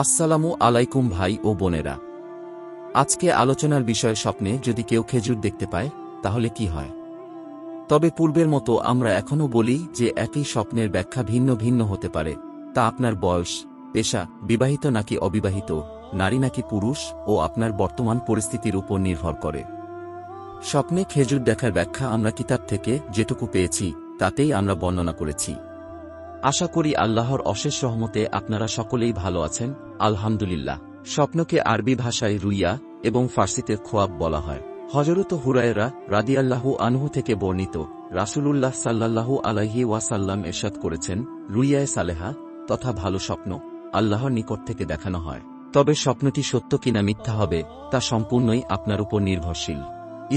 আসসালামু আলাইকুম ভাই ও বোনেরা। আজকে আলোচনার বিষয় স্বপ্নে যদি কেউ খেজুর দেখতে পায় তাহলে কি হয়। তবে পূর্বের মতো আমরা এখনও বলি যে একই স্বপ্নের ব্যাখ্যা ভিন্ন ভিন্ন হতে পারে, তা আপনার বয়স, পেশা, বিবাহিত নাকি অবিবাহিত, নারী নাকি পুরুষ ও আপনার বর্তমান পরিস্থিতির উপর নির্ভর করে। স্বপ্নে খেজুর দেখার ব্যাখ্যা আমরা কিতাব থেকে যেটুকু পেয়েছি তাতেই আমরা বর্ণনা করেছি। আশা করি আল্লাহর অশেষ রহমতে আপনারা সকলেই ভালো আছেন, আলহামদুলিল্লাহ। স্বপ্নকে আরবি ভাষায় রুইয়া এবং ফার্সিতে খোয়াব বলা হয়। হযরত হুরায়রা রাদিয়াল্লাহু আনহু থেকে বর্ণিত, রাসূলুল্লাহ সাল্লাল্লাহু আলাইহি ওয়াসাল্লাম ইরশাদ করেছেন, রুইয়ায়ে সালেহা তথা ভালো স্বপ্ন আল্লাহর নিকট থেকে দেখানো হয়। তবে স্বপ্নটি সত্য কিনা মিথ্যা হবে তা সম্পূর্ণই আপনার উপর নির্ভরশীল।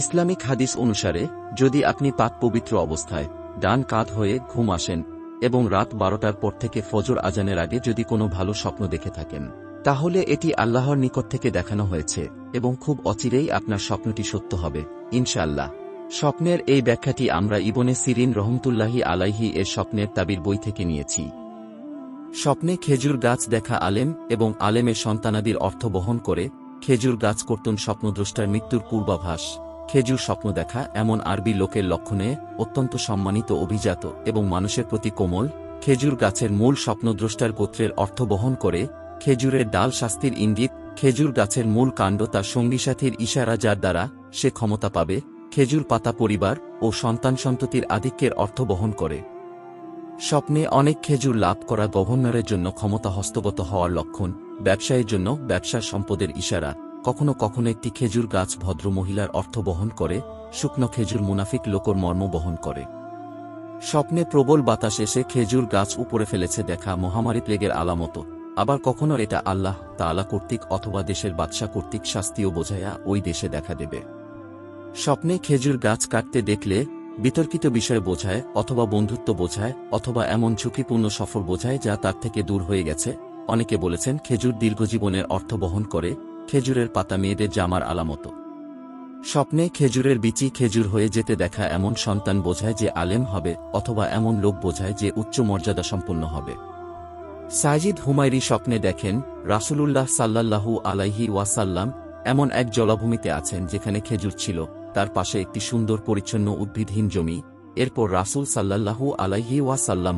ইসলামিক হাদিস অনুসারে যদি আপনি পাক পবিত্র অবস্থায় ডান কাঁধ হয়ে ঘুম আসেন এবং রাত 12টার পর থেকে ফজর আজানের আগে যদি কোনো ভালো স্বপ্ন দেখে থাকেন, তাহলে এটি আল্লাহর নিকট থেকে দেখানো হয়েছে এবং খুব অচিরেই আপনার স্বপ্নটি সত্য হবে ইনশাআল্লাহ। স্বপ্নের এই ব্যাখ্যাটি আমরা ইবনে সিরিন রহমতুল্লাহি আলাইহি এর স্বপ্নের তাবির বই থেকে নিয়েছি। স্বপ্নে খেজুর গাছ দেখা আলেম এবং আলেমের সন্তানাদির অর্থ বহন করে। খেজুর গাছ কর্তন স্বপ্নদ্রষ্টার মৃত্যুর পূর্বাভাস। খেজুর স্বপ্ন দেখা এমন আরবি লোকের লক্ষণে অত্যন্ত সম্মানিত, অভিজাত এবং মানুষের প্রতি কোমল। খেজুর গাছের মূল স্বপ্নদ্রষ্টার গোত্রের অর্থ বহন করে। খেজুরের ডাল শাস্তির ইঙ্গিত। খেজুর গাছের মূল কাণ্ড তার সঙ্গীসাথীর ইশারা, যার দ্বারা সে ক্ষমতা পাবে। খেজুর পাতা পরিবার ও সন্তান সন্ততির আধিক্যের অর্থ বহন করে। স্বপ্নে অনেক খেজুর লাভ করা গভর্নরের জন্য ক্ষমতা হস্তগত হওয়ার লক্ষণ। ব্যবসায়ের জন্য ব্যবসার সম্পদের ইশারা। কখনো কখনো একটি খেজুর গাছ ভদ্র মহিলার অর্থ বহন করে। শুকনো খেজুর মুনাফিক লোকর মর্ম বহন করে। স্বপ্নে প্রবল বাতাস এসে খেজুর গাছ উপরে ফেলেছে দেখা মহামারী প্লেগের আলামত। আবার কখনো এটা আল্লাহ তাআলা কর্তৃক অথবা দেশের বাদশা কর্তৃক শাস্তিও বোঝায়া ওই দেশে দেখা দেবে। স্বপ্নে খেজুর গাছ কাটতে দেখলে বিতর্কিত বিষয় বোঝায়, অথবা বন্ধুত্ব বোঝায়, অথবা এমন ঝুঁকিপূর্ণ সফর বোঝায় যা তার থেকে দূর হয়ে গেছে। অনেকে বলেছেন খেজুর দীর্ঘজীবনের অর্থ বহন করে। খেজুরের পাতা মেয়েদের জামার আলামত। স্বপ্নে খেজুরের বিচি খেজুর হয়ে যেতে দেখা এমন সন্তান বোঝায় যে আলেম হবে, অথবা এমন লোক বোঝায় যে উচ্চ মর্যাদা সম্পন্ন হবে। সাইজিদ হুমায়রি স্বপ্নে দেখেন রাসূলুল্লাহ সাল্লাল্লাহু আলাইহি ওয়াসাল্লাম এমন এক জলাভূমিতে আছেন যেখানে খেজুর ছিল, তার পাশে একটি সুন্দর পরিচ্ছন্ন উদ্ভিদহীন জমি। এরপর রাসূল সাল্লাল্লাহু আলাইহি ওয়াসাল্লাম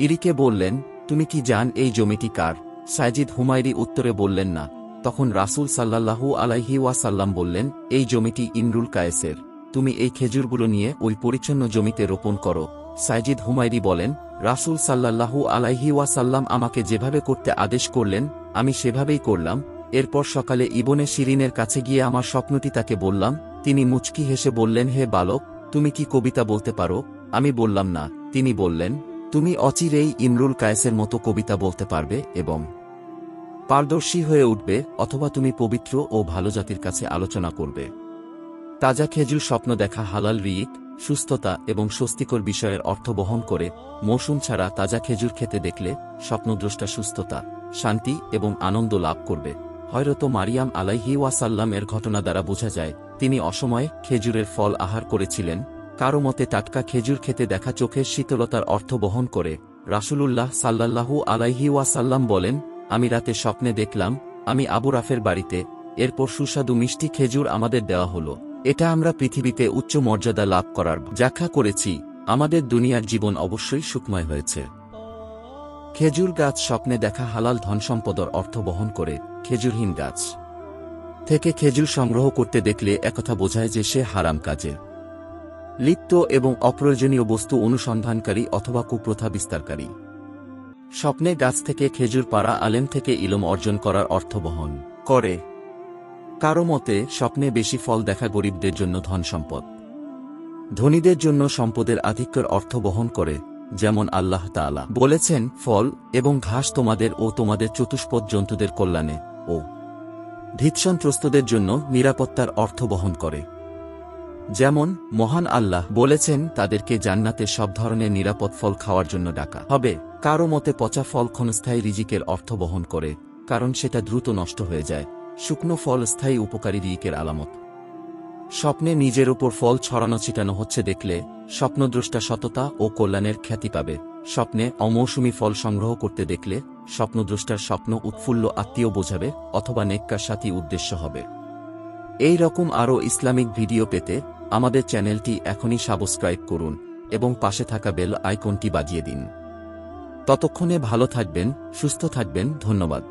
ইরিকে বললেন, তুমি কি জান এই জমিটি কার? সাইজিদ হুমায়রি উত্তরে বললেন না। তখন রাসূল সাল্লাল্লাহু আলাইহি ওয়াসাল্লাম বললেন, এই জমিটি ইমরুল কায়েসের। তুমি এই খেজুরগুলো নিয়ে ওই পরিচ্ছন্ন জমিতে রোপণ করো। সাইজিদ হুমায়রি বলেন, রাসূল সাল্লাল্লাহু আলাইহি ওয়াসাল্লাম আমাকে যেভাবে করতে আদেশ করলেন আমি সেভাবেই করলাম। এরপর সকালে ইবনে সিরিনের কাছে গিয়ে আমার স্বপ্নটি তাকে বললাম। তিনি মুচকি হেসে বললেন, হে বালক, তুমি কি কবিতা বলতে পারো? আমি বললাম না। তিনি বললেন, তুমি অচিরেই ইমরুল কায়েসের মতো কবিতা বলতে পারবে এবং পারদর্শী হয়ে উঠবে, অথবা তুমি পবিত্র ও ভালো জাতির কাছে আলোচনা করবে। তাজা খেজুর স্বপ্ন দেখা হালাল রিজিক, সুস্থতা এবং স্বস্তিকর বিষয়ের অর্থ বহন করে। মৌসুম ছাড়া তাজা খেজুর খেতে দেখলে স্বপ্নদ্রষ্টা সুস্থতা, শান্তি এবং আনন্দ লাভ করবে। হযরত মারিয়াম আলাইহি ওয়াসাল্লাম এর ঘটনা দ্বারা বোঝা যায় তিনি অসময়ে খেজুরের ফল আহার করেছিলেন। কারো মতে টাটকা খেজুর খেতে দেখা চোখের শীতলতার অর্থ বহন করে। রাসূলুল্লাহ সাল্লাল্লাহু আলাইহি ওয়াসাল্লাম বলেন, আমি রাতে স্বপ্নে দেখলাম আমি আবু রাফের বাড়িতে। এরপর সুস্বাদু মিষ্টি খেজুর আমাদের দেওয়া হলো। এটা আমরা পৃথিবীতে উচ্চ মর্যাদা লাভ করার ব্যাখ্যা করেছি। আমাদের দুনিয়ার জীবন অবশ্যই সুখময় হয়েছে। খেজুর গাছ স্বপ্নে দেখা হালাল ধনসম্পদর অর্থ বহন করে। খেজুরহীন গাছ থেকে খেজুর সংগ্রহ করতে দেখলে একথা বোঝায় যে সে হারাম কাজে লিপ্ত এবং অপ্রয়োজনীয় বস্তু অনুসন্ধানকারী অথবা কুপ্রথা বিস্তারকারী। স্বপ্নে গাছ থেকে খেজুর পাড়া আলেম থেকে ইলম অর্জন করার অর্থ বহন করে। কারো মতে স্বপ্নে বেশি ফল দেখা গরিবদের জন্য ধন সম্পদ, ধনীদের জন্য সম্পদের আধিক্যের অর্থ বহন করে। যেমন আল্লাহ তাআলা বলেছেন, ফল এবং ঘাস তোমাদের ও তোমাদের চতুষ্পদ জন্তুদের কল্যাণে ও ভীতসন্ত্রস্তদের জন্য নিরাপত্তার অর্থ বহন করে। যেমন মহান আল্লাহ বলেছেন তাদেরকে জান্নাতে সব ধরনের নিরাপদ ফল খাওয়ার জন্য ডাকা হবে। কারো মতে পচা ফল ক্ষণস্থায়ী রিজিকের অর্থ বহন করে, কারণ সেটা দ্রুত নষ্ট হয়ে যায়। শুকনো ফল স্থায়ী উপকারী রিজিকের আলামত। স্বপ্নে নিজের উপর ফল ছড়ানো ছিটানো হচ্ছে দেখলে স্বপ্নদ্রষ্টা সততা ও কল্যাণের খ্যাতি পাবে। স্বপ্নে অমৌসুমী ফল সংগ্রহ করতে দেখলে স্বপ্নদ্রষ্টার স্বপ্ন উৎফুল্ল আত্মীয় বোঝাবে অথবা নেককার সাথী উদ্দেশ্য হবে। এই রকম আরও ইসলামিক ভিডিও পেতে আমাদের চ্যানেলটি এখনই সাবস্ক্রাইব করুন এবং পাশে থাকা বেল আইকনটি বাজিয়ে দিন। ততক্ষণে ভালো থাকবেন, সুস্থ থাকবেন। ধন্যবাদ।